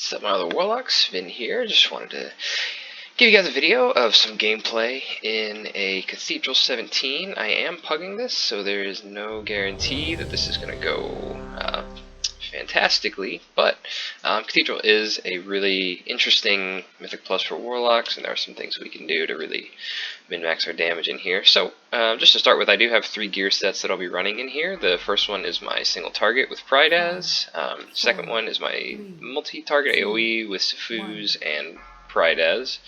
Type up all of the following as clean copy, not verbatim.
What's up, my other Warlocks? Vin here. Just wanted to give you guys a video of some gameplay in a Cathedral 17. I am pugging this, so there is no guarantee that this is going to go fantastically, but Cathedral is a really interesting Mythic Plus for Warlocks, and there are some things we can do to really min-max our damage in here. So, just to start with, I do have 3 gear sets that I'll be running in here. The first one is my single target with Pride as. Second one is my multi-target AoE with Sifus and Pride as.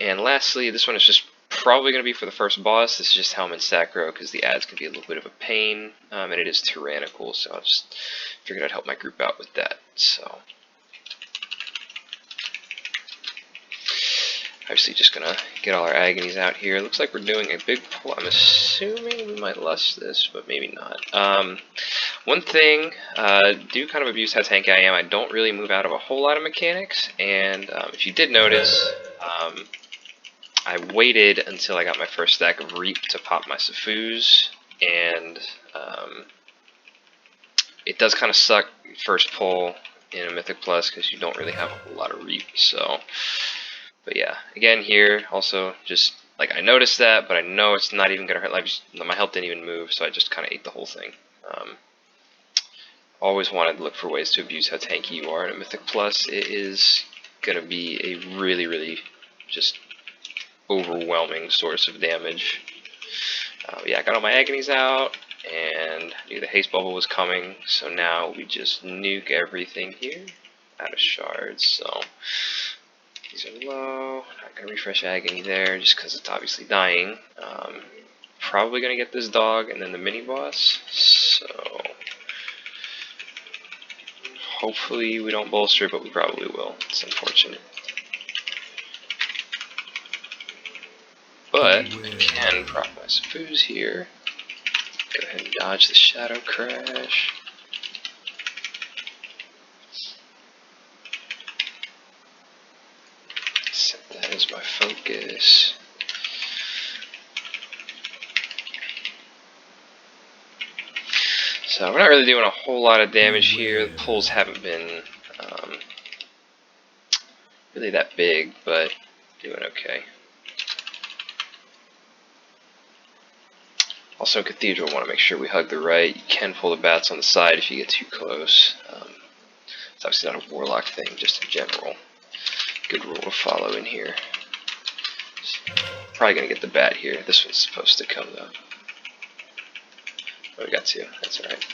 And lastly, this one is just probably going to be for the first boss. This is just Helm and Sacro, because the ads can be a little bit of a pain, and it is tyrannical, so I just figured I'd help my group out with that. So, obviously just going to get all our agonies out here. Looks like we're doing a big pull. I'm assuming we might lust this, but maybe not. One thing, do kind of abuse how tanky I am. I don't really move out of a whole lot of mechanics, and if you did notice, I waited until I got my first stack of Reap to pop my Sifus, and it does kind of suck first pull in a Mythic Plus because you don't really have a whole lot of Reap. So, but yeah, again here also just like I noticed that, but I know it's not even gonna hurt. Like my health didn't even move, so I just kind of ate the whole thing. Always wanted to look for ways to abuse how tanky you are in a Mythic Plus. It is gonna be a really just overwhelming source of damage. Yeah, I got all my agonies out, and I knew the haste bubble was coming, so now we just nuke everything here out of shards. So these are low. Not gonna refresh agony there just because it's obviously dying. Probably gonna get this dog and then the mini boss. So hopefully we don't bolster, but we probably will. It's unfortunate. But I can proc my Sifus here. Go ahead and dodge the Shadow Crash. Set that as my focus. So we're not really doing a whole lot of damage here. The pulls haven't been really that big, but doing okay. Also, Cathedral, want to make sure we hug the right. You can pull the bats on the side if you get too close. It's obviously not a Warlock thing, just in general. Good rule to follow in here. Probably going to get the bat here. This one's supposed to come, though. Oh, we got 2. That's alright.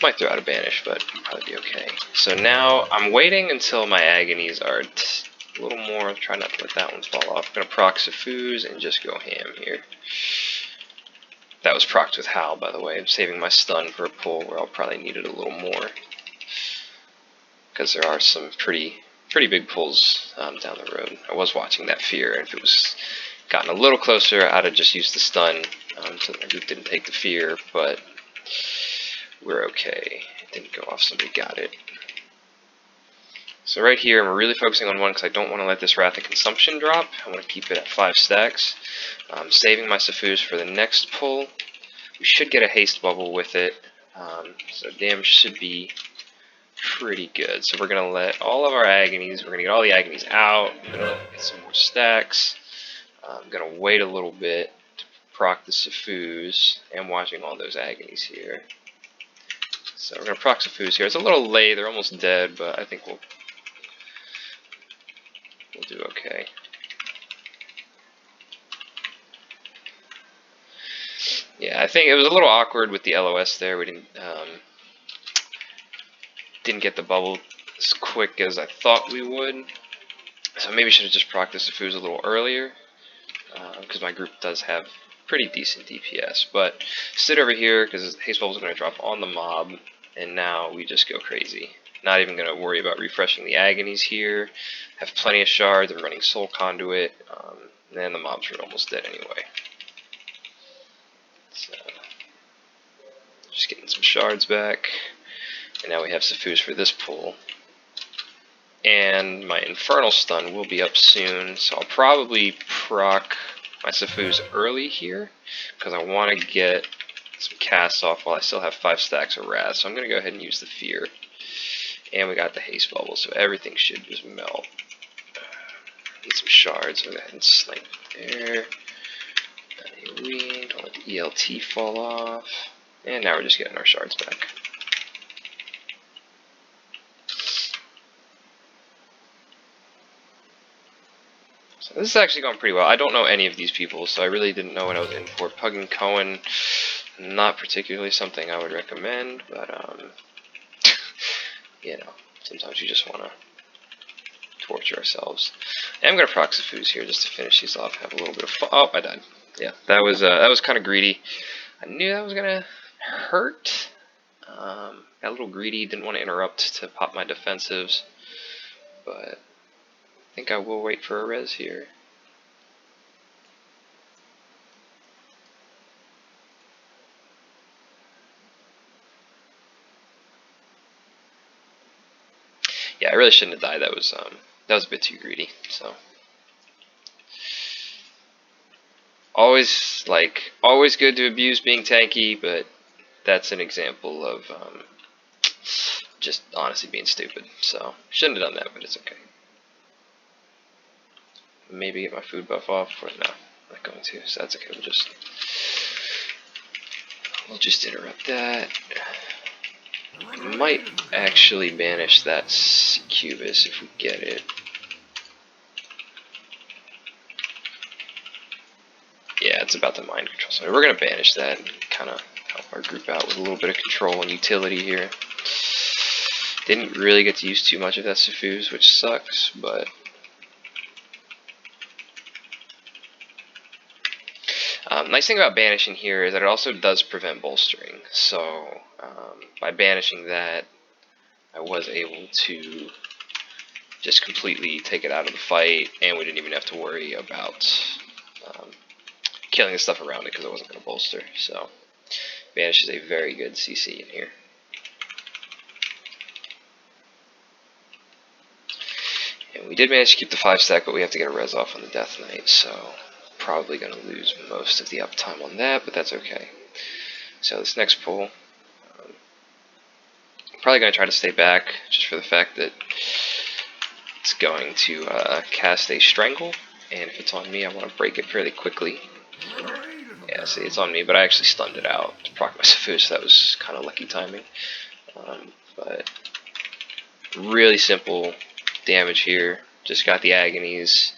Might throw out a banish, but probably be okay. So now, I'm waiting until my agonies are a little more. Try not to let that one fall off. I'm going to proc Sifus and just go ham here. That was procced with Howl, by the way. I'm saving my stun for a pull where I'll probably need it a little more, because there are some pretty big pulls down the road. I was watching that fear, and if it was gotten a little closer, I'd have just used the stun so that my group didn't take the fear, but we're okay. It didn't go off, somebody got it. So right here, I'm really focusing on 1 because I don't want to let this Wrath of Consumption drop. I want to keep it at 5 stacks. I'm saving my Sifus for the next pull. We should get a haste bubble with it, so damage should be pretty good. So we're going to let all of our agonies, we're going to get all the agonies out. I'm going to get some more stacks. I'm going to wait a little bit to proc the Sifus. I'm watching all those agonies here. So we're going to proc Sifus here. It's a little late, they're almost dead, but I think we'll do okay. Yeah, I think it was a little awkward with the LOS there. We didn't get the bubble as quick as I thought we would. So maybe should have just procced the Sifus a little earlier, because my group does have pretty decent DPS. But sit over here because haste bubble is going to drop on the mob, and now we just go crazy. Not even going to worry about refreshing the agonies here. Have plenty of shards. I'm running Soul Conduit, and the mobs are almost dead anyway. So, just getting some shards back, and now we have Sifus for this pull. And my Infernal Stun will be up soon, so I'll probably proc my Sifus early here, because I want to get some casts off while I still have 5 stacks of Wrath. So I'm going to go ahead and use the Fear. And we got the haste bubble, so everything should just melt. Need some shards, so go ahead and snipe there. Don't let the ELT fall off. And now we're just getting our shards back. So this is actually going pretty well. I don't know any of these people, so I really didn't know what I was in for. Pugged CoEN, not particularly something I would recommend, but you know, sometimes you just want to torture ourselves. And I'm gonna proc some foods here just to finish these off. Have a little bit of fun. Oh, I died. Yeah, that was kind of greedy. I knew that was gonna hurt. Got a little greedy. Didn't want to interrupt to pop my defensives, but I think I will wait for a res here. Yeah, I really shouldn't have died. That was a bit too greedy. So always good to abuse being tanky, but that's an example of just honestly being stupid. So shouldn't have done that, but it's okay. Maybe get my food buff off. Or no, not going to. So that's okay. We'll just interrupt that. Might actually banish that Cubus if we get it. Yeah, it's about the mind control. So we're going to banish that and kind of help our group out with a little bit of control and utility here. Didn't really get to use too much of that Suffuse, which sucks, but nice thing about banishing here is that it also does prevent bolstering. So by banishing that, I was able to just completely take it out of the fight, and we didn't even have to worry about killing the stuff around it because it wasn't going to bolster. So banish is a very good CC in here. And we did manage to keep the 5-stack, but we have to get a res off on the Death Knight, so probably going to lose most of the uptime on that, but that's okay. So this next pull, I'm probably going to try to stay back, just for the fact that it's going to cast a Strangle, and if it's on me, I want to break it fairly quickly. Yeah, see, it's on me, but I actually stunned it out to proc my Suffuse, so that was kind of lucky timing. But really simple damage here. Just got the Agonies,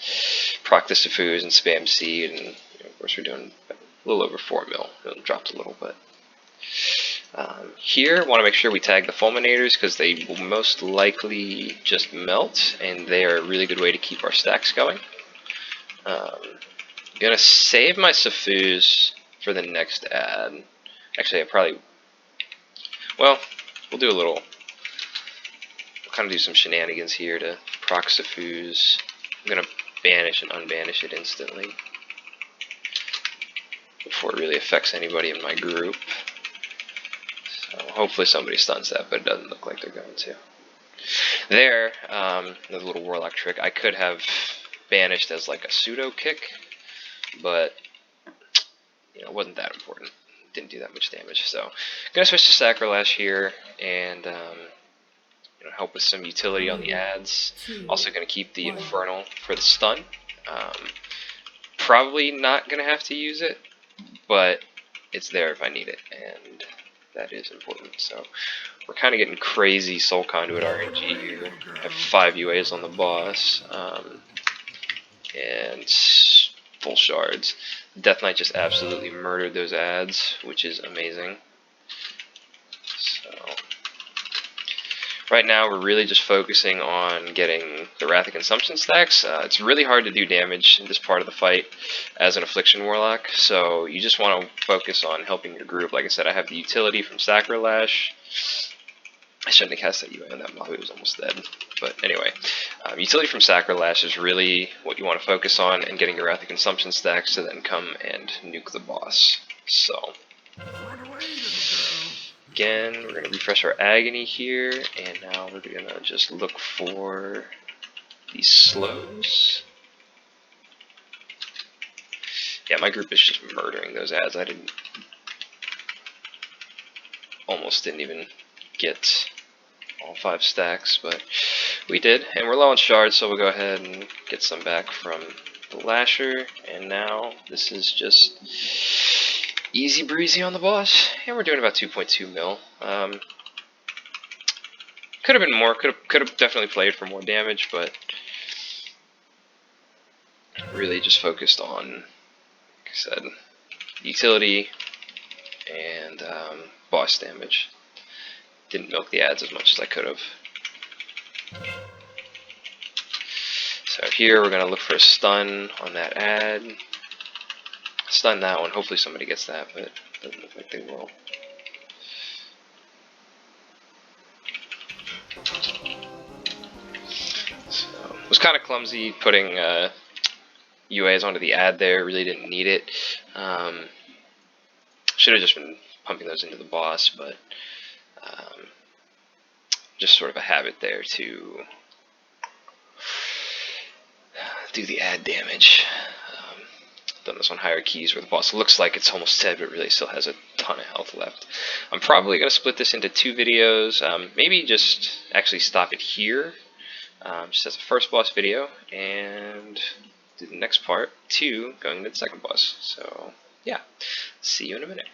proc the Suffuse, and spam Seed, and of course we're doing a little over 4 mil. It dropped a little bit. Here, want to make sure we tag the Fulminators because they will most likely just melt, and they are a really good way to keep our stacks going. I'm gonna save my Suffuse for the next ad. Actually, well, we'll do a little. We'll kind of do some shenanigans here to proc Suffuse. I'm gonna banish and unbanish it instantly before it really affects anybody in my group. So hopefully somebody stuns that, but it doesn't look like they're going to. There, the little Warlock trick, I could have banished as like a pseudo kick, but it wasn't that important. Didn't do that much damage. So I'm gonna switch to Sacrilash here and help with some utility on the ads. Also gonna keep the Infernal for the stun. Probably not gonna have to use it, but it's there if I need it, and that is important. So we're kind of getting crazy Soul Conduit RNG here. I have 5 UAs on the boss, and full shards. Death Knight just absolutely murdered those ads, which is amazing. So right now we're really just focusing on getting the Wrath of Consumption stacks. It's really hard to do damage in this part of the fight as an Affliction Warlock, so you just want to focus on helping your group. Like I said, I have the utility from Sacrilash. I shouldn't have cast that UA on that mob, it was almost dead. But anyway, utility from Sacrilash is really what you want to focus on, and getting your Wrath of Consumption stacks to then come and nuke the boss. So again, we're going to refresh our Agony here, and now we're going to just look for these slows. Yeah, my group is just murdering those ads. I almost didn't even get all 5 stacks, but we did, and we're low on shards, so we'll go ahead and get some back from the Lasher, and now this is just easy breezy on the boss, and we're doing about 2.2 mil. Could have been more, could have definitely played for more damage, but really just focused on, like I said, utility and boss damage. Didn't milk the ads as much as I could have. So here we're going to look for a stun on that ad. Stun that one. Hopefully somebody gets that, but it doesn't look like they will. So it was kind of clumsy putting UAs onto the ad there. Really didn't need it. Should have just been pumping those into the boss, but just sort of a habit there to do the ad damage. Done this on higher keys where the boss looks like it's almost dead, but really still has a ton of health left. I'm probably going to split this into 2 videos. Maybe just actually stop it here, just as a first boss video, and do the next part 2 going into the second boss. So yeah, see you in a minute.